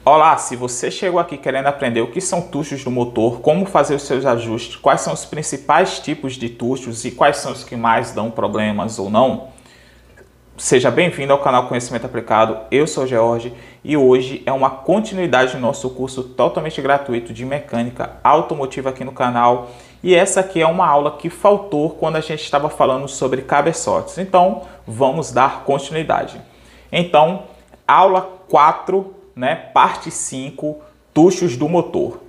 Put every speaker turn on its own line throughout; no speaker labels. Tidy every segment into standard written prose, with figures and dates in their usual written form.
Olá, se você chegou aqui querendo aprender o que são tuchos do motor, como fazer os seus ajustes, quais são os principais tipos de tuchos e quais são os que mais dão problemas ou não, seja bem-vindo ao canal Conhecimento Aplicado. Eu sou o George e hoje é uma continuidade do nosso curso totalmente gratuito de mecânica automotiva aqui no canal. E essa aqui é uma aula que faltou quando a gente estava falando sobre cabeçotes. Então, vamos dar continuidade. Então, aula 4, parte 5, tuchos do motor.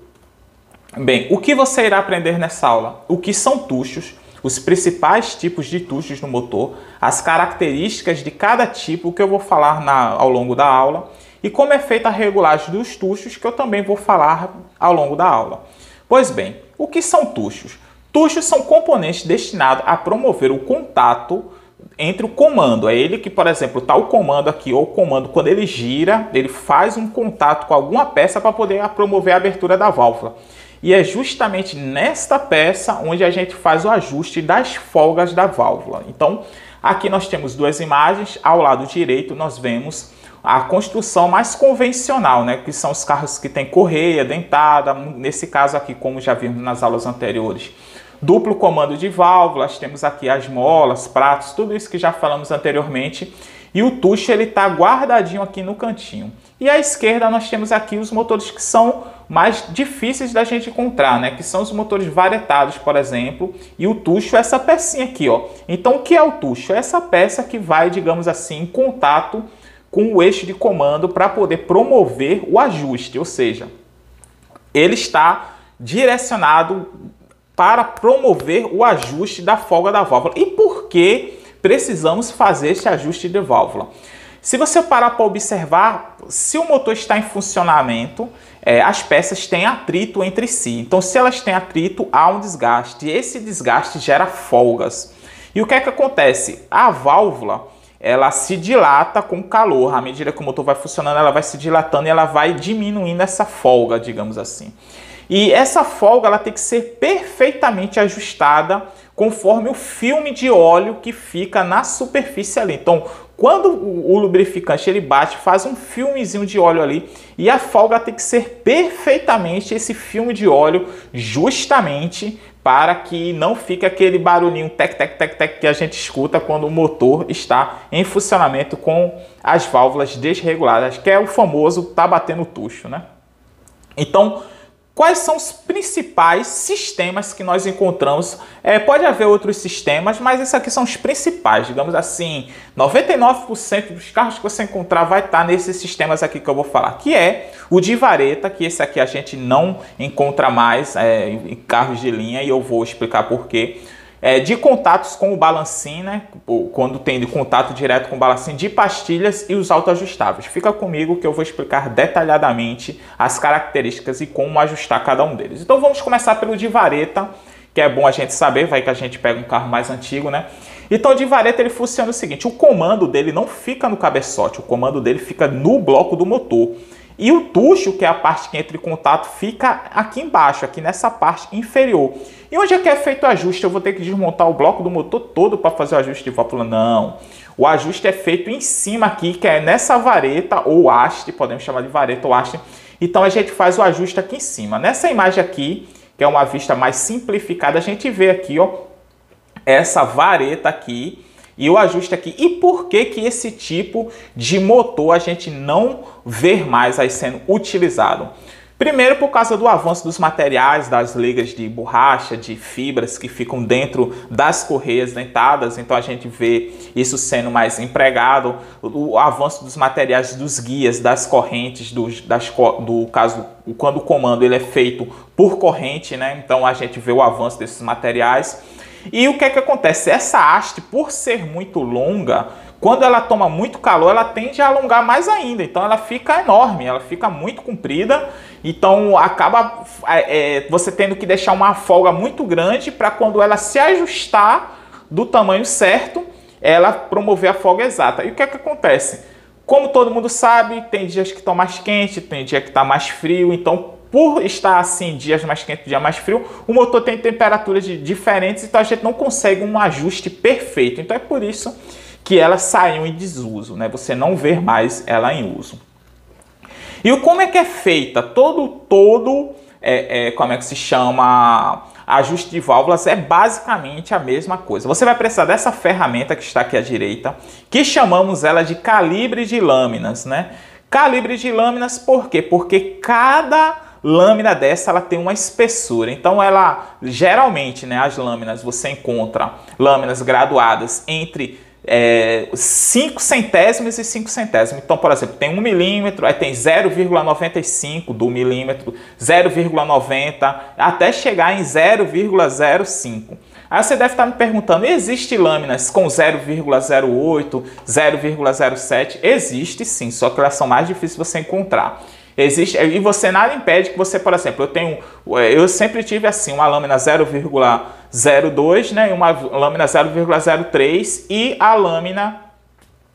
Bem, o que você irá aprender nessa aula? O que são tuchos, os principais tipos de tuchos no motor, as características de cada tipo que eu vou falar ao longo da aula e como é feita a regulagem dos tuchos que eu também vou falar ao longo da aula. Pois bem, o que são tuchos? Tuchos são componentes destinados a promover o contato entre o comando. É ele que, por exemplo, está o comando aqui, ou o comando, quando ele gira, ele faz um contato com alguma peça para poder promover a abertura da válvula. E é justamente nesta peça onde a gente faz o ajuste das folgas da válvula. Então, aqui nós temos duas imagens. Ao lado direito, nós vemos a construção mais convencional, que são os carros que tem correia dentada. Nesse caso aqui, como já vimos nas aulas anteriores, duplo comando de válvulas, temos aqui as molas, pratos, tudo isso que já falamos anteriormente. E o tucho ele está guardadinho aqui no cantinho. E à esquerda nós temos aqui os motores que são mais difíceis da gente encontrar, que são os motores varietados, por exemplo. E o tucho é essa pecinha aqui, ó. Então o que é o tucho? É essa peça que vai, digamos assim, em contato com o eixo de comando para poder promover o ajuste, ou seja, ele está direcionado para promover o ajuste da folga da válvula. E por que precisamos fazer esse ajuste de válvula? Se você parar para observar, se o motor está em funcionamento, as peças têm atrito entre si. Então, se elas têm atrito, há um desgaste. E esse desgaste gera folgas. E o que é que acontece? A válvula, ela se dilata com calor. À medida que o motor vai funcionando, ela vai se dilatando e ela vai diminuindo essa folga, digamos assim. E essa folga ela tem que ser perfeitamente ajustada conforme o filme de óleo que fica na superfície ali. Então, quando o lubrificante ele bate, faz um filmezinho de óleo ali e a folga tem que ser perfeitamente esse filme de óleo, justamente para que não fique aquele barulhinho tec, tec, tec, tec que a gente escuta quando o motor está em funcionamento com as válvulas desreguladas, que é o famoso tá batendo tucho, Então, quais são os principais sistemas que nós encontramos? Pode haver outros sistemas, mas esses aqui são os principais. Digamos assim, 99% dos carros que você encontrar vai estar nesses sistemas aqui que eu vou falar. Que é o de vareta, que esse aqui a gente não encontra mais em carros de linha e eu vou explicar por quê. De contatos com o balancim, quando tem de contato direto com o balancim, de pastilhas e os autoajustáveis. Fica comigo que eu vou explicar detalhadamente as características e como ajustar cada um deles. Então vamos começar pelo de vareta, que é bom a gente saber, vai que a gente pega um carro mais antigo, Então o de vareta ele funciona o seguinte, o comando dele não fica no cabeçote, o comando dele fica no bloco do motor. E o tucho, que é a parte que entra em contato, fica aqui embaixo, aqui nessa parte inferior. E onde é que é feito o ajuste? Eu vou ter que desmontar o bloco do motor todo para fazer o ajuste de válvula? Não. O ajuste é feito em cima aqui, que é nessa vareta ou haste, podemos chamar de vareta ou haste. Então a gente faz o ajuste aqui em cima. Nessa imagem aqui, que é uma vista mais simplificada, a gente vê aqui, ó, essa vareta aqui e o ajuste aqui. E por que que esse tipo de motor a gente não vê mais aí sendo utilizado? Primeiro, por causa do avanço dos materiais, das ligas de borracha, de fibras que ficam dentro das correias dentadas. Então a gente vê isso sendo mais empregado. O avanço dos materiais dos guias, das correntes, do caso, quando o comando ele é feito por corrente, Então a gente vê o avanço desses materiais. E o que é que acontece? Essa haste, por ser muito longa, quando ela toma muito calor, ela tende a alongar mais ainda. Então ela fica enorme, ela fica muito comprida. Então acaba você tendo que deixar uma folga muito grande para quando ela se ajustar do tamanho certo, ela promover a folga exata. E o que é que acontece? Como todo mundo sabe, tem dias que estão mais quentes, tem dia que está mais frio. Então, por estar assim, dias mais quentes, dia mais frio, o motor tem temperaturas diferentes, então a gente não consegue um ajuste perfeito. Então é por isso que elas saem em desuso, Você não vê mais ela em uso. E como é que é feita? Como é que se chama? Ajuste de válvulas é basicamente a mesma coisa. Você vai precisar dessa ferramenta que está aqui à direita, que chamamos ela de calibre de lâminas, né? Calibre de lâminas por quê? Porque cada lâmina dessa ela tem uma espessura. Então ela geralmente, né, as lâminas você encontra lâminas graduadas entre 5 centésimos e 5 centésimos. Então, por exemplo, tem 1 milímetro, aí tem 0,95 do milímetro, 0,90, até chegar em 0,05. Aí você deve estar me perguntando, existe lâminas com 0,08, 0,07? Existe sim, só que elas são mais difíceis de você encontrar. Existe, e você nada impede que você, por exemplo, eu sempre tive assim, uma lâmina 0,02, né, e uma lâmina 0,03 e a lâmina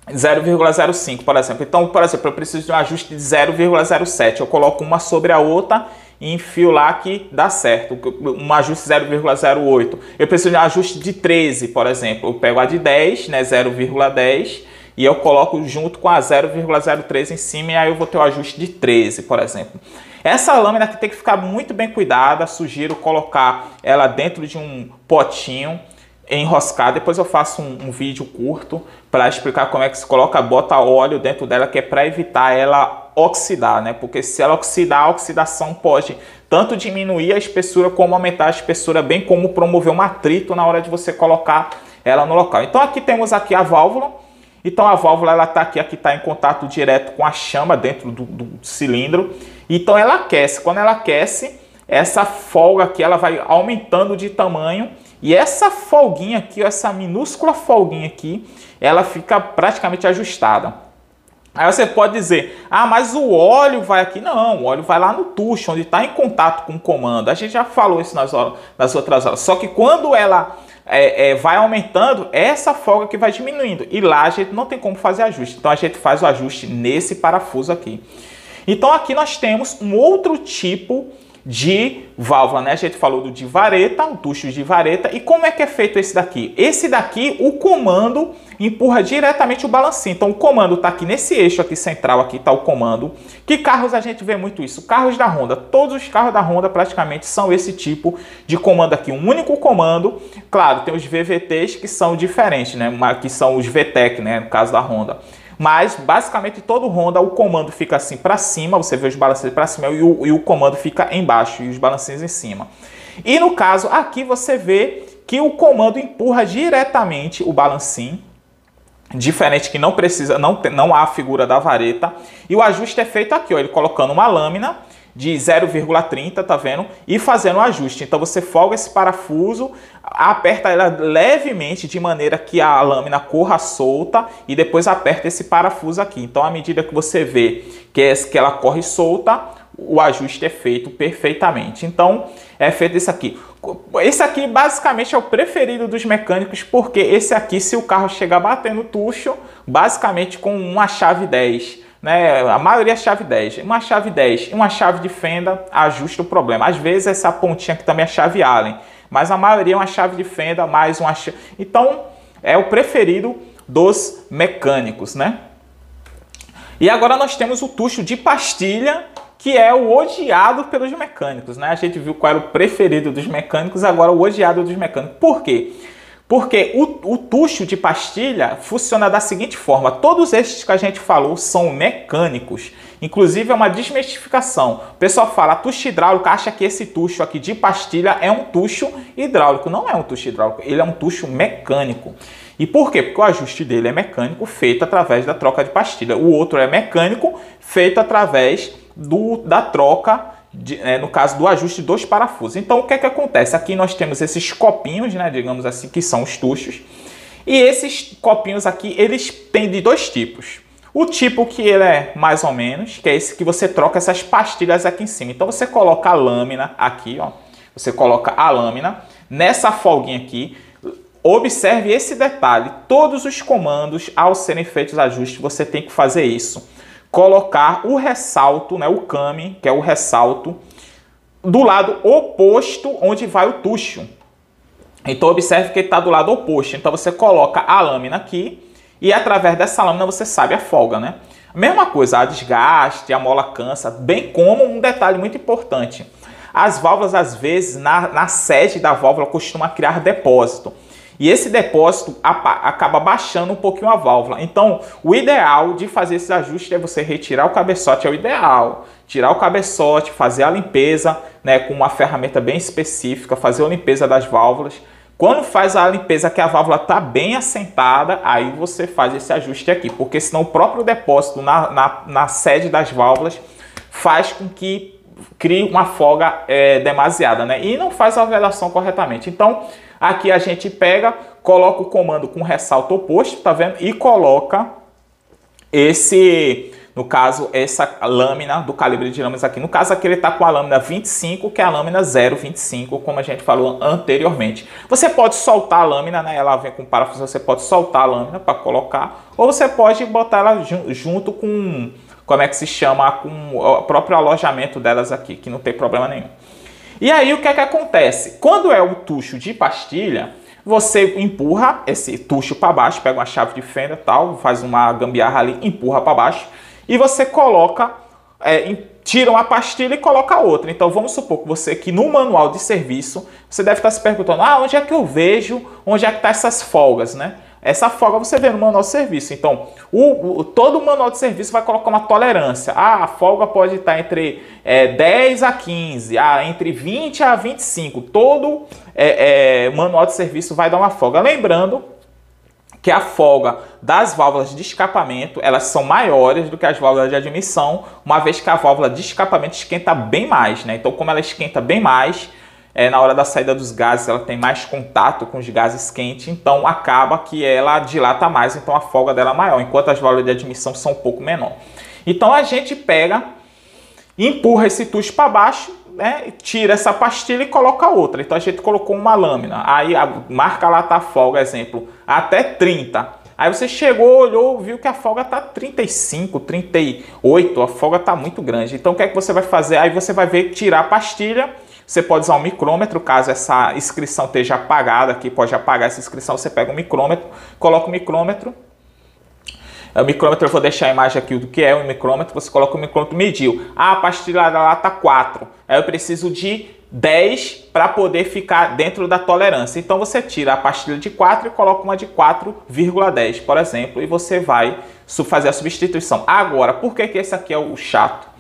0,05, por exemplo. Então, por exemplo, eu preciso de um ajuste de 0,07. Eu coloco uma sobre a outra e enfio lá que dá certo. Um ajuste 0,08. Eu preciso de um ajuste de 13, por exemplo. Eu pego a de 10, né, 0,10, e eu coloco junto com a 0,03 em cima, e aí eu vou ter o ajuste de 13, por exemplo. Essa lâmina aqui tem que ficar muito bem cuidada. Sugiro colocar ela dentro de um potinho enroscar. Depois eu faço um vídeo curto para explicar como é que se coloca, bota óleo dentro dela, que é para evitar ela oxidar, né? Porque se ela oxidar, a oxidação pode tanto diminuir a espessura como aumentar a espessura, bem como promover um atrito na hora de você colocar ela no local. Então aqui temos aqui a válvula. Então a válvula ela está aqui está em contato direto com a chama dentro do cilindro. Então ela aquece. Quando ela aquece, essa folga aqui ela vai aumentando de tamanho. E essa folguinha aqui, essa minúscula folguinha aqui, ela fica praticamente ajustada. Aí você pode dizer, ah, mas o óleo vai aqui. Não, o óleo vai lá no tucho, onde está em contato com o comando. A gente já falou isso nas outras aulas. Só que quando ela vai aumentando, essa folga que vai diminuindo. E lá a gente não tem como fazer ajuste. Então a gente faz o ajuste nesse parafuso aqui. Então aqui nós temos um outro tipo de válvula, né? A gente falou do de vareta, o tucho de vareta. E como é que é feito esse daqui? Esse daqui, o comando empurra diretamente o balancinho. Então o comando está aqui nesse eixo aqui central, aqui está o comando. Que carros a gente vê muito isso? Carros da Honda. Todos os carros da Honda praticamente são esse tipo de comando aqui. Um único comando. Claro, tem os VVTs que são diferentes, né? Que são os VTEC, né? No caso da Honda. Mas, basicamente, todo Honda, o comando fica assim para cima, você vê os balancinhos para cima e o comando fica embaixo e os balancinhos em cima. E no caso, aqui você vê que o comando empurra diretamente o balancinho, diferente que não precisa, não há a figura da vareta. E o ajuste é feito aqui, ó, ele colocando uma lâmina de 0,30, tá vendo? E fazendo o ajuste. Então você folga esse parafuso, aperta ela levemente de maneira que a lâmina corra solta e depois aperta esse parafuso aqui. Então à medida que você vê que ela corre solta, o ajuste é feito perfeitamente. Então é feito isso aqui. Esse aqui basicamente é o preferido dos mecânicos, porque esse aqui, se o carro chegar batendo o tucho, basicamente com uma chave 10, né? A maioria é chave 10. Uma chave 10 e uma chave de fenda ajusta o problema. Às vezes essa pontinha aqui também é chave Allen, mas a maioria é uma chave de fenda mais uma chave. Então é o preferido dos mecânicos, né? E agora nós temos o tucho de pastilha, que é o odiado pelos mecânicos, né? A gente viu qual era o preferido dos mecânicos, agora o odiado dos mecânicos. Por quê? Porque o tucho de pastilha funciona da seguinte forma. Todos estes que a gente falou são mecânicos. Inclusive é uma desmistificação. O pessoal fala, tucho hidráulico, acha que esse tucho aqui de pastilha é um tucho hidráulico. Não é um tucho hidráulico, ele é um tucho mecânico. E por quê? Porque o ajuste dele é mecânico, feito através da troca de pastilha. O outro é mecânico, feito através da troca, no caso do ajuste dos parafusos. Então o que é que acontece? Aqui nós temos esses copinhos, né, digamos assim, que são os tuchos. E esses copinhos aqui, eles têm de dois tipos. O tipo que ele é mais ou menos, que é esse que você troca essas pastilhas aqui em cima. Então você coloca a lâmina aqui, ó. Você coloca a lâmina nessa folguinha aqui. Observe esse detalhe. Todos os comandos, ao serem feitos ajustes, você tem que fazer isso. Colocar o ressalto, né, o came, que é o ressalto, do lado oposto onde vai o tucho. Então observe que ele está do lado oposto. Então você coloca a lâmina aqui e através dessa lâmina você sabe a folga, né? Mesma coisa, a desgaste, a mola cansa, bem como um detalhe muito importante. As válvulas, às vezes, na sede da válvula costuma criar depósito. E esse depósito acaba baixando um pouquinho a válvula. Então, o ideal de fazer esse ajuste é você retirar o cabeçote, é o ideal. Tirar o cabeçote, fazer a limpeza, né, com uma ferramenta bem específica, fazer a limpeza das válvulas. Quando faz a limpeza que a válvula está bem assentada, aí você faz esse ajuste aqui. Porque senão o próprio depósito na sede das válvulas faz com que crie uma folga demasiada, né? E não faz a vedação corretamente. Então, aqui a gente pega, coloca o comando com ressalto oposto, tá vendo? E coloca no caso, essa lâmina do calibre de lâminas aqui. No caso aqui ele está com a lâmina 25, que é a lâmina 0,25, como a gente falou anteriormente. Você pode soltar a lâmina, né? Ela vem com parafuso, você pode soltar a lâmina para colocar, ou você pode botar ela junto com, como é que se chama, com o próprio alojamento delas aqui, que não tem problema nenhum. E aí o que é que acontece? Quando é o tucho de pastilha, você empurra esse tucho para baixo, pega uma chave de fenda, tal, faz uma gambiarra ali, empurra para baixo e você coloca, tira uma pastilha e coloca outra. Então vamos supor que você aqui no manual de serviço, você deve estar se perguntando, onde é que eu vejo, onde é que tá essas folgas, né? Essa folga você vê no manual de serviço. Então, todo o manual de serviço vai colocar uma tolerância. A folga pode estar entre 10 a 15, entre 20 a 25. Todo manual de serviço vai dar uma folga. Lembrando que a folga das válvulas de escapamento, elas são maiores do que as válvulas de admissão, uma vez que a válvula de escapamento esquenta bem mais, né? Então, como ela esquenta bem mais, na hora da saída dos gases, ela tem mais contato com os gases quentes, então acaba que ela dilata mais, então a folga dela é maior, enquanto as válvulas de admissão são um pouco menor. Então a gente pega, empurra esse tucho para baixo, né, tira essa pastilha e coloca outra. Então a gente colocou uma lâmina, aí marca lá tá a folga, exemplo, até 30. Aí você chegou, olhou, viu que a folga tá 35, 38, a folga tá muito grande. Então o que é que você vai fazer? Aí você vai ver, tirar a pastilha. Você pode usar um micrômetro, caso essa inscrição esteja apagada aqui, pode apagar essa inscrição, você pega um micrômetro, coloca o micrômetro. O micrômetro, eu vou deixar a imagem aqui do que é o micrômetro, você coloca o micrômetro, mediu. A pastilha lá está 4, aí eu preciso de 10 para poder ficar dentro da tolerância. Então você tira a pastilha de 4 e coloca uma de 4,10, por exemplo, e você vai fazer a substituição. Agora, por que esse aqui é o chato?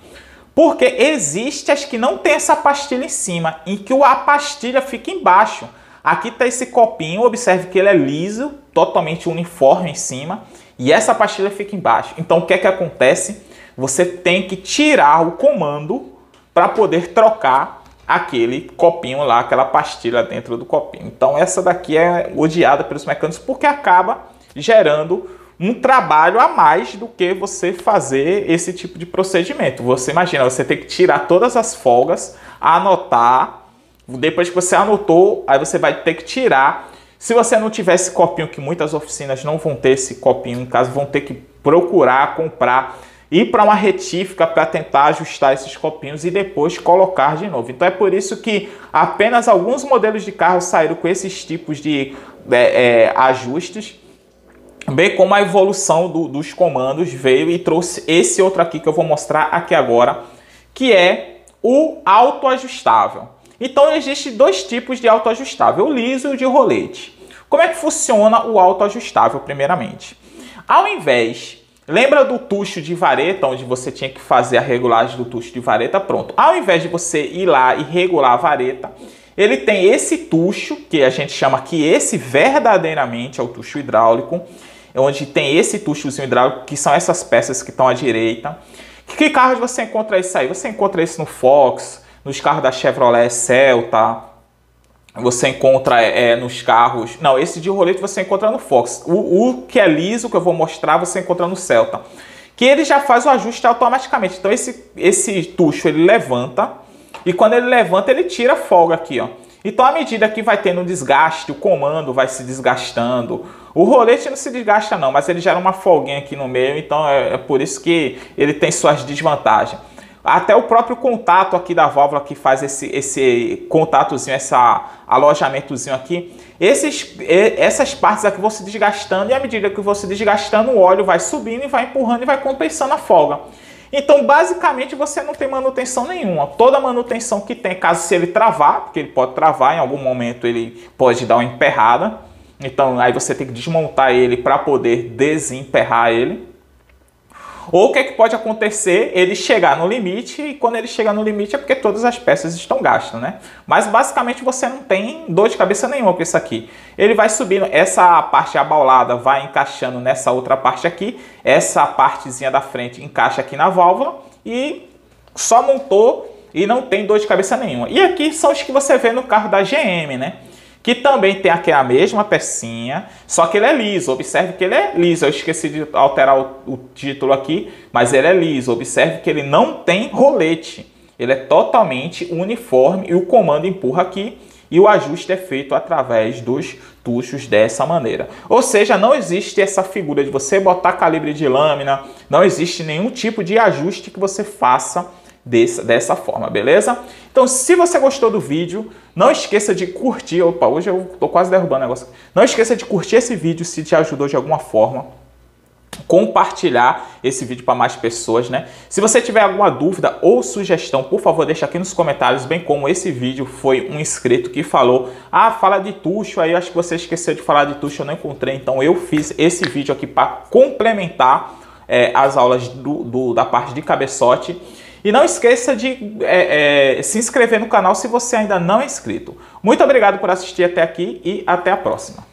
Porque existe as que não tem essa pastilha em cima, em que a pastilha fica embaixo. Aqui está esse copinho, observe que ele é liso, totalmente uniforme em cima, e essa pastilha fica embaixo. Então o que é que acontece? Você tem que tirar o comando para poder trocar aquele copinho lá, aquela pastilha dentro do copinho. Então essa daqui é odiada pelos mecânicos porque acaba gerando um trabalho a mais do que você fazer esse tipo de procedimento. Você imagina, você tem que tirar todas as folgas, anotar, depois que você anotou, aí você vai ter que tirar. Se você não tiver esse copinho, que muitas oficinas não vão ter esse copinho em casa, vão ter que procurar, comprar, ir para uma retífica para tentar ajustar esses copinhos e depois colocar de novo. Então é por isso que apenas alguns modelos de carro saíram com esses tipos de ajustes, bem como a evolução dos comandos veio e trouxe esse outro aqui que eu vou mostrar aqui agora, que é o autoajustável. Então existem dois tipos de autoajustável, o liso e o de rolete. Como é que funciona o autoajustável primeiramente? Ao invés, lembra do tucho de vareta, onde você tinha que fazer a regulagem do tucho de vareta? Pronto. Ao invés de você ir lá e regular a vareta, ele tem esse tucho, que a gente chama aqui, esse verdadeiramente é o tucho hidráulico, onde tem esse tuchozinho hidráulico, que são essas peças que estão à direita. Que carros você encontra isso aí? Você encontra isso no Fox, nos carros da Chevrolet Celta, você encontra nos carros... Não, esse de rolete você encontra no Fox. O que é liso, que eu vou mostrar, você encontra no Celta. Que ele já faz o ajuste automaticamente. Então esse tucho ele levanta, e quando ele levanta ele tira a folga aqui, ó. Então, à medida que vai tendo desgaste, o comando vai se desgastando. O rolete não se desgasta não, mas ele gera uma folguinha aqui no meio, então é por isso que ele tem suas desvantagens. Até o próprio contato aqui da válvula que faz esse contatozinho, esse alojamentozinho aqui. Essas partes aqui vão se desgastando e à medida que você desgastando, o óleo vai subindo e vai empurrando e vai compensando a folga. Então, basicamente, você não tem manutenção nenhuma. Toda manutenção que tem, caso se ele travar, porque ele pode travar, em algum momento ele pode dar uma emperrada. Então, aí você tem que desmontar ele para poder desemperrar ele. Ou o que é que pode acontecer? Ele chegar no limite, e quando ele chegar no limite é porque todas as peças estão gastas, né? Mas basicamente você não tem dor de cabeça nenhuma com isso aqui. Ele vai subindo, essa parte abaulada vai encaixando nessa outra parte aqui, essa partezinha da frente encaixa aqui na válvula e só montou e não tem dor de cabeça nenhuma. E aqui são os que você vê no carro da GM, né? Que também tem aqui a mesma pecinha, só que ele é liso. Observe que ele é liso. Eu esqueci de alterar o título aqui, mas ele é liso. Observe que ele não tem rolete. Ele é totalmente uniforme e o comando empurra aqui e o ajuste é feito através dos tuchos dessa maneira. Ou seja, não existe essa figura de você botar calibre de lâmina, não existe nenhum tipo de ajuste que você faça dessa forma, beleza? Então, se você gostou do vídeo, não esqueça de curtir. Opa, hoje eu tô quase derrubando o negócio. Não esqueça de curtir esse vídeo se te ajudou de alguma forma. Compartilhar esse vídeo para mais pessoas, né? Se você tiver alguma dúvida ou sugestão, por favor, deixa aqui nos comentários, bem como esse vídeo foi um inscrito que falou: ah, fala de tucho, aí acho que você esqueceu de falar de tucho, eu não encontrei, então eu fiz esse vídeo aqui para complementar as aulas da parte de cabeçote. E não esqueça de se inscrever no canal se você ainda não é inscrito. Muito obrigado por assistir até aqui e até a próxima.